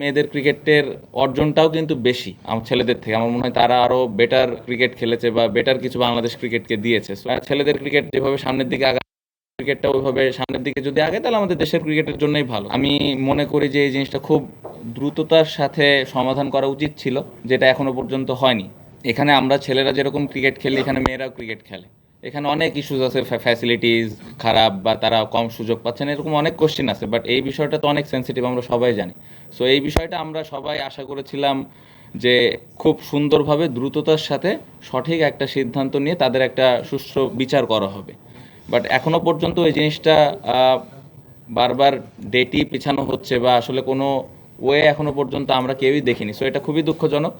মেয়েদের ক্রিকেটের অর্জনটাও কিন্তু বেশি আমার ছেলেদের থেকে। আমার মনে হয় তারা আরো বেটার ক্রিকেট খেলেছে বা বেটার কিছু বাংলাদেশ ক্রিকেটকে দিয়েছে। So, ছেলেদের ক্রিকেট যেভাবে সামনের দিকে ক্রিকেটটা ওইভাবে সামনের দিকে যদি আগে তাহলে আমাদের দেশের ক্রিকেটের জন্যই ভালো। আমি মনে করি যে এই জিনিসটা খুব দ্রুততার সাথে সমাধান করা উচিত ছিল, যেটা এখনো পর্যন্ত হয়নি। এখানে আমরা ছেলেরা যেরকম ক্রিকেট খেলি, এখানে মেয়েরাও ক্রিকেট খেলে। এখানে অনেক ইস্যুস আছে, ফ্যাসিলিটিস খারাপ বা তারা কম সুযোগ পাচ্ছেন, এরকম অনেক কোশ্চেন আছে। বাট এই বিষয়টা তো অনেক সেন্সিটিভ, আমরা সবাই জানি। সো এই বিষয়টা আমরা সবাই আশা করেছিলাম যে খুব সুন্দরভাবে দ্রুততার সাথে সঠিক একটা সিদ্ধান্ত নিয়ে তাদের একটা সুষ্ঠু বিচার করা হবে। বাট এখনো পর্যন্ত এই জিনিসটা বারবার ডেটই পিছানো হচ্ছে বা আসলে কোনো ওয়ে এখনো পর্যন্ত আমরা কেউই দেখিনি। সো এটা খুবই দুঃখজনক,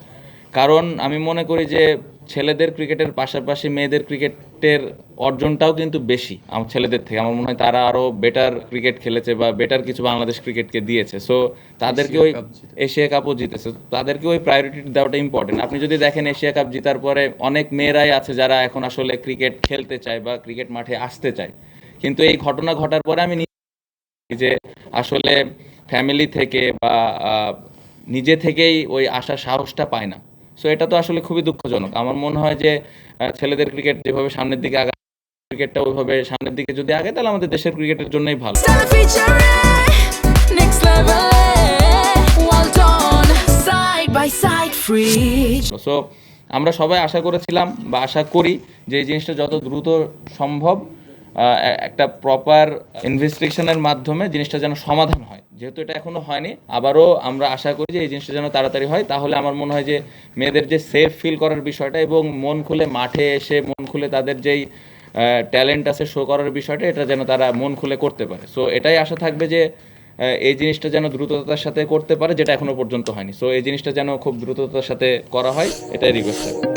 কারণ আমি মনে করি যে ছেলেদের ক্রিকেটের পাশাপাশি মেয়েদের ক্রিকেটের অর্জনটাও কিন্তু বেশি আমার ছেলেদের থেকে। আমার মনে হয় তারা আরও বেটার ক্রিকেট খেলেছে বা বেটার কিছু বাংলাদেশ ক্রিকেটকে দিয়েছে। সো তাদেরকে ওই এশিয়া কাপও জিতেছে, তাদেরকে ওই প্রায়োরিটি দেওয়াটা ইম্পর্টেন্ট। আপনি যদি দেখেন এশিয়া কাপ জেতার পরে অনেক মেয়েরাই আছে যারা এখন আসলে ক্রিকেট খেলতে চায় বা ক্রিকেট মাঠে আসতে চায়, কিন্তু এই ঘটনা ঘটার পরে আমি যে আসলে ফ্যামিলি থেকে বা নিজে থেকেই ওই আসার সাহসটা পায় না। সো এটা তো আসলে খুবই দুঃখজনক। আমার মনে হয় যে ছেলেদের ক্রিকেট যেভাবে সামনের দিকে ক্রিকেটটা ওইভাবে সামনের দিকে যদি আগে তাহলে আমাদের দেশের ক্রিকেটের জন্যই ভালো। সো আমরা সবাই আশা করেছিলাম বা আশা করি যে এই জিনিসটা যত দ্রুত সম্ভব একটা প্রপার ইনভেস্টিগেশনের মাধ্যমে জিনিসটা যেন সমাধান হয়। যেহেতু এটা এখনো হয়নি, আবারও আমরা আশা করি যে এই জিনিসটা যেন তাড়াতাড়ি হয়। তাহলে আমার মনে হয় যে মেয়েদের যে সেফ ফিল করার বিষয়টা এবং মন খুলে মাঠে এসে মন খুলে তাদের যেই ট্যালেন্ট আছে শো করার বিষয়টা, এটা যেন তারা মন খুলে করতে পারে। সো এটাই আশা থাকবে যে এই জিনিসটা যেন দ্রুততার সাথে করতে পারে, যেটা এখনো পর্যন্ত হয়নি। সো এই জিনিসটা যেন খুব দ্রুততার সাথে করা হয়, এটাই রিকোয়েস্ট থাকবে।